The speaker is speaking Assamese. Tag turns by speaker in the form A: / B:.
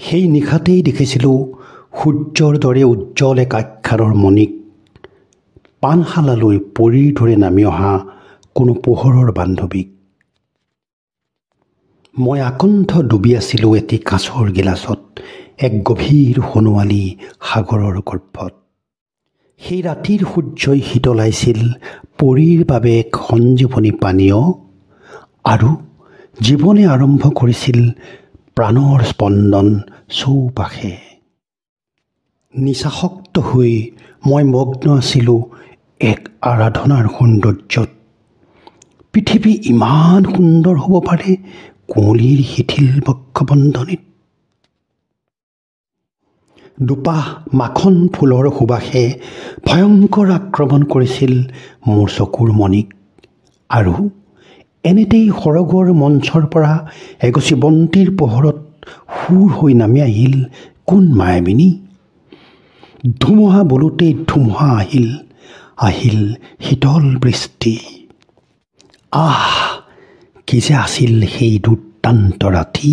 A: সেই নিশাতেই দেখিছিলোঁ সূৰ্যৰ দৰে উজ্জ্বল এক আখ্যাৰৰ মণিক পানশালালৈ পৰীৰ দৰে নামি অহা কোনো পোহৰৰ বান্ধৱীক। মই আকণ্ঠ ডুবি আছিলোঁ এটি কাঁচৰ গিলাচত এক গভীৰ সোণোৱালী সাগৰৰ গৰ্ভত। সেই ৰাতিৰ সূৰ্যই শীতলাইছিল পৰীৰ বাবে এক সঞ্জীৱনী পানীয় আৰু জীৱনে আৰম্ভ কৰিছিল প্ৰাণৰ স্পন্দন চৌপাশে। নিচাসক্ত হৈ মই মগ্ন আছিলোঁ এক আৰাধনাৰ সৌন্দৰ্যত। পৃথিৱী ইমান সুন্দৰ হ'ব পাৰে কুঁৱলীৰ শিথিল বক্ষবন্ধনীত। দুপাহ মাখন ফুলৰ সুবাসে ভয়ংকৰ আক্ৰমণ কৰিছিল মোৰ চকুৰ মণিক আৰু এনেতেই সৰগৰ মঞ্চৰ পৰা এগছি বন্তিৰ পোহৰত সুৰ হৈ নামি আহিল কোন মায়াবিনী। ধুমুহা বোলোতেই ধুমুহা আহিল শীতল বৃষ্টি। আহ, কি যে আছিল সেই দুৰ্দান্ত ৰাতি।